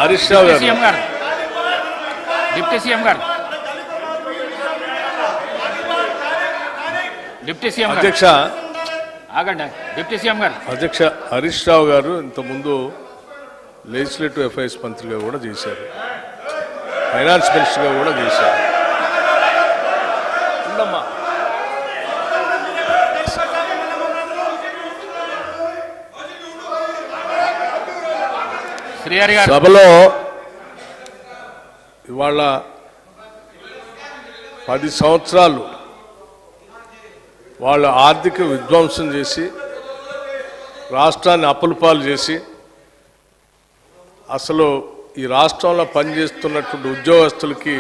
హరీష్ రావు గారు, deputy CM గారు, deputy CM అధ్యక్ష, ఆగండి. డిప్యూటీ సీఎం గారు, అధ్యక్ష హరీష్ రావు గారు ఇంతకుముందు లెజిస్లేటివ్ అఫైర్స్ మంత్రిగా కూడా చేశారు, ఫైనాన్స్ మినిస్టర్గా కూడా చేశారు. సభలో ఇవాళ 10 సంవత్సరాలు వాళ్ళ ఆర్థిక విధ్వంసం చేసి రాష్ట్రాన్ని అప్పులపాలు చేసి అసలు ఈ రాష్ట్రంలో పనిచేస్తున్నటువంటి ఉద్యోగస్తులకి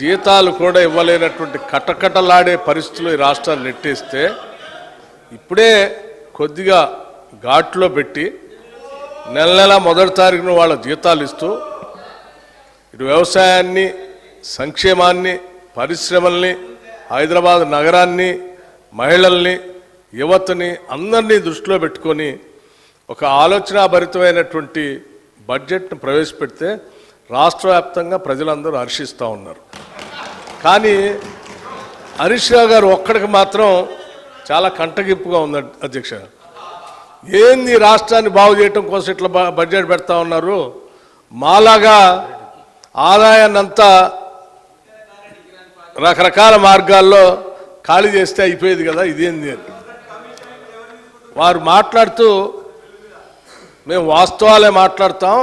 జీతాలు కూడా ఇవ్వలేనటువంటి కటకటలాడే పరిస్థితులు ఈ రాష్ట్రాన్ని నెట్టేస్తే ఇప్పుడే కొద్దిగా ఘాట్లో పెట్టి నెల నెల మొదటి తారీఖున వాళ్ళ జీతాలు ఇస్తూ ఇటు వ్యవసాయాన్ని, సంక్షేమాన్ని, పరిశ్రమల్ని, హైదరాబాద్ నగరాన్ని, మహిళల్ని, యువతని అందరినీ దృష్టిలో పెట్టుకొని ఒక ఆలోచనాభరితమైనటువంటి బడ్జెట్ను ప్రవేశపెడితే రాష్ట్ర వ్యాప్తంగా ప్రజలందరూ హర్షిస్తూ ఉన్నారు. కానీ హరీష్ రావు గారు ఒక్కడికి మాత్రం చాలా కంటగింపుగా ఉంది అధ్యక్ష. ఏంది రాష్ట్రాన్ని బాగు చేయటం కోసం ఇట్లా బడ్జెట్ పెడతా ఉన్నారు, మాలాగా ఆదాయాన్ని అంతా రకరకాల మార్గాల్లో ఖాళీ చేస్తే అయిపోయేది కదా, ఇదేంది అని వారు మాట్లాడుతూ మేము వాస్తవాలే మాట్లాడతాం,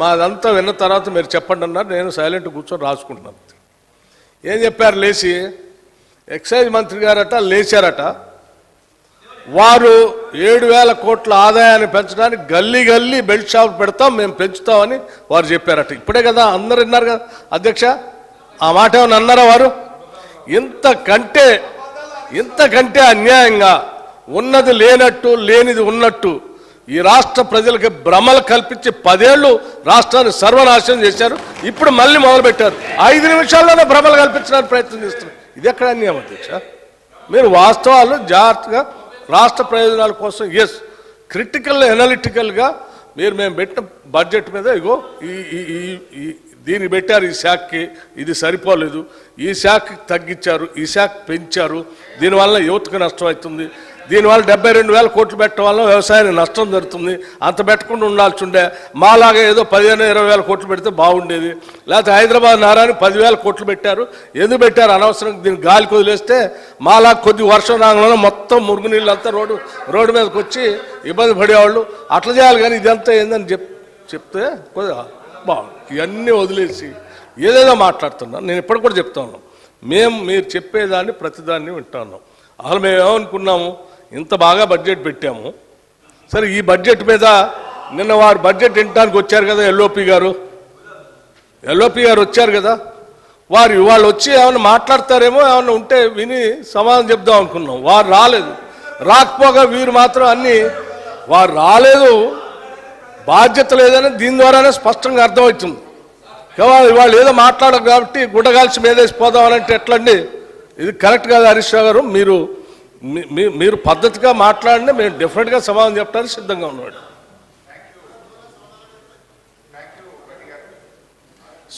మాదంతా విన్న తర్వాత మీరు చెప్పండి అన్నారు. నేను సైలెంట్ కూర్చొని రాసుకుంటున్నాను. ఏం చెప్పారు? లేచి ఎక్సైజ్ మంత్రి గారట లేచారట, వారు 7,000 కోట్ల ఆదాయాన్ని పెంచడానికి గల్లీ గల్లీ బెల్ట్ షాప్ పెడతాం, మేము పెంచుతామని వారు చెప్పారట. ఇప్పుడే కదా అందరు విన్నారు కదా అధ్యక్ష, ఆ మాట ఏమన్నా అన్నారా వారు? ఇంతకంటే అన్యాయంగా ఉన్నది లేనట్టు లేనిది ఉన్నట్టు ఈ రాష్ట్ర ప్రజలకి భ్రమలు కల్పించి 10 ఏళ్ళు రాష్ట్రాన్ని సర్వనాశనం చేశారు. ఇప్పుడు మళ్ళీ మొదలుపెట్టారు, 5 నిమిషాల్లోనే భ్రమలు కల్పించడానికి ప్రయత్నం చేస్తున్నారు. ఇది ఎక్కడ అన్యాయం అధ్యక్ష? మీరు వాస్తవాలు జాగ్రత్తగా రాష్ట్ర ప్రయోజనాల కోసం క్రిటికల్ ఎనాలిటికల్గా మేము పెట్టిన బడ్జెట్ మీద ఇగో దీన్ని పెట్టారు, ఈ శాఖకి ఇది సరిపోలేదు, ఈ శాఖకి తగ్గించారు, ఈ శాఖ పెంచారు, దీనివల్ల యువతకు నష్టం అవుతుంది, దీనివల్ల 72,000 కోట్లు పెట్టడం వల్ల వ్యవసాయానికి నష్టం జరుగుతుంది, అంత పెట్టకుండా ఉండాల్సి ఉండే, మాలాగా ఏదో 15,000-20,000 కోట్లు పెడితే బాగుండేది, లేకపోతే హైదరాబాద్ నగరానికి 10,000 కోట్లు పెట్టారు, ఎందుకు పెట్టారు అనవసరం, దీన్ని గాలికి వదిలేస్తే మాలాగా కొద్ది వర్షం రాగంలో మొత్తం మురుగునీళ్ళంతా రోడ్డు మీదకి వచ్చి ఇబ్బంది పడేవాళ్ళు, అట్లా చేయాలి. కానీ ఇదంతా ఏందని చెప్తే కొద్దిగా బాగుంది. ఇవన్నీ వదిలేసి ఏదేదో మాట్లాడుతున్నాను. నేను ఇప్పుడు కూడా చెప్తా ఉన్నాను, మీరు చెప్పేదాన్ని ప్రతిదాన్ని వింటా ఉన్నాం. అసలు మేము ఏమనుకున్నాము, ఇంత బాగా బడ్జెట్ పెట్టాము, సరే ఈ బడ్జెట్ మీద నిన్న వారు బడ్జెట్ వినడానికి వచ్చారు కదా, ఎల్ఓపి గారు వచ్చారు కదా, వాళ్ళు వచ్చి ఏమైనా మాట్లాడతారేమో, ఏమన్నా ఉంటే విని సమాధానం చెప్దాం అనుకున్నాం. వారు రాలేదు. రాకపోగా వీరు మాత్రం అన్నీ వారు రాలేదు, బాధ్యత లేదని దీని ద్వారానే స్పష్టంగా అర్థమవుతుంది. వాళ్ళు ఏదో మాట్లాడరు కాబట్టి గుడ్డగాల్చి మీదేసిపోదామనంటే ఎట్లండి? ఇది కరెక్ట్ కాదు హరీష్ రావు గారు. మీరు పద్ధతిగా మాట్లాడితే మేము డెఫినెట్గా సమాధానం చెప్పడానికి సిద్ధంగా ఉన్నాడు.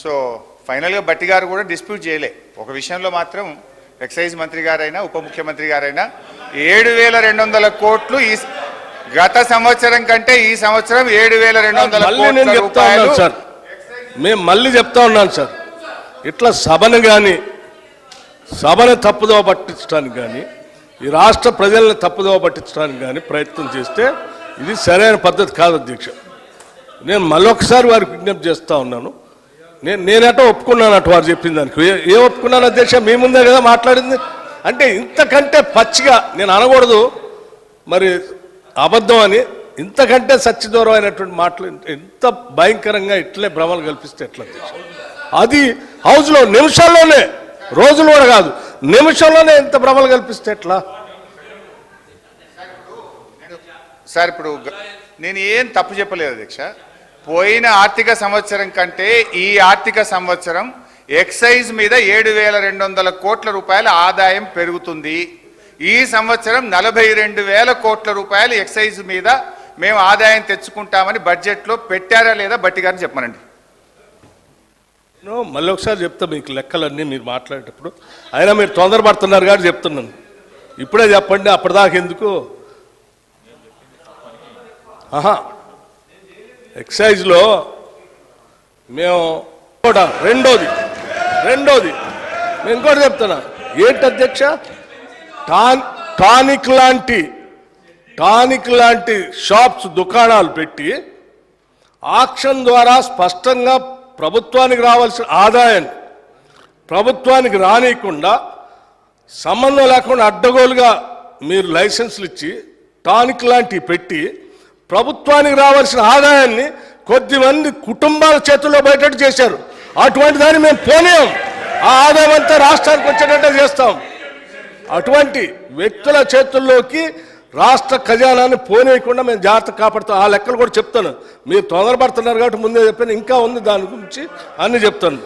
సో ఫైనల్గా బట్టి గారు కూడా డిస్ప్యూట్ చేయలే. ఒక విషయంలో మాత్రం ఎక్సైజ్ మంత్రి గారైనా ఉప ముఖ్యమంత్రి గారైనా 7,200 కోట్లు ఈ గత సంవత్సరం కంటే ఈ సంవత్సరం 7,200 కోట్ల రూపాయలు. సార్ మేము మళ్ళీ చెప్తా ఉన్నాను సార్, ఇట్లా సభను తప్పుదోవ పట్టించడానికి కానీ ఈ రాష్ట్ర ప్రజలను తప్పుదోవ పట్టించడానికి కానీ ప్రయత్నం చేస్తే ఇది సరైన పద్ధతి కాదు అధ్యక్ష. నేను మళ్ళొకసారి వారికి విజ్ఞప్తి చేస్తూ ఉన్నాను. నేనట ఒప్పుకున్నానట వారు చెప్పిన దానికి. ఏ ఒప్పుకున్నాను అధ్యక్ష? మీ ముందే కదా మాట్లాడింది. అంటే ఇంతకంటే పచ్చిగా నేను అనకూడదు, మరి అబద్ధం అని, ఇంతకంటే సత్యదూరమైనటువంటి మాటలు ఎంత భయంకరంగా ఇట్లే భ్రమలు కల్పిస్తే ఎట్లా అధ్యక్ష? అది హౌస్లో నిమిషాల్లోనే, రోజులు కూడా కాదు, నిమిషంలోనే ఎంత భ్రమలు కల్పిస్తే ఎట్లా సార్? ఇప్పుడు నేను ఏం తప్పు చెప్పలేదు అధ్యక్ష. పోయిన ఆర్థిక సంవత్సరం కంటే ఈ ఆర్థిక సంవత్సరం ఎక్సైజ్ మీద 7,200 కోట్ల రూపాయల ఆదాయం పెరుగుతుంది. ఈ సంవత్సరం 42,000 కోట్ల రూపాయలు ఎక్సైజ్ మీద మేము ఆదాయం తెచ్చుకుంటామని బడ్జెట్లో పెట్టారా లేదా బట్టి గారిని చెప్పమనండి. మళ్ళీ ఒకసారి చెప్తా మీకు లెక్కలన్నీ మీరు మాట్లాడేటప్పుడు. అయినా మీరు తొందరపడుతున్నారు కాబట్టి చెప్తున్నాను. ఇప్పుడే చెప్పండి, అప్పటిదాకా ఎందుకు? ఎక్సైజ్లో మేము రెండోది నేను ఇంకోటి చెప్తున్నా. ఏంటి అధ్యక్ష, టానిక్ లాంటి షాప్స్ దుకాణాలు పెట్టి ఆక్షన్ ద్వారా స్పష్టంగా ప్రభుత్వానికి రావాల్సిన ఆదాయాన్ని ప్రభుత్వానికి రానియకుండా సంబంధం లేకుండా అడ్డగోలుగా మీరు లైసెన్సులు ఇచ్చి టానిక్ లాంటివి పెట్టి ప్రభుత్వానికి రావాల్సిన ఆదాయాన్ని కొద్దిమంది కుటుంబాల చేతుల్లో బయటట్టు చేశారు. అటువంటి దాన్ని మేము పోనీయం. ఆ ఆదాయం అంతా రాష్ట్రానికి వచ్చేటట్టే చేస్తాం. అటువంటి వ్యక్తుల చేతుల్లోకి రాష్ట్ర ఖజానాన్ని పోనీయకుండా మేము జాగ్రత్త కాపాడుతాం. ఆ లెక్కలు కూడా చెప్తాను. మీరు తొందరపడుతున్నారు కాబట్టి ముందే చెప్పాను. ఇంకా ఉంది దాని గురించి అన్ని చెప్తాను.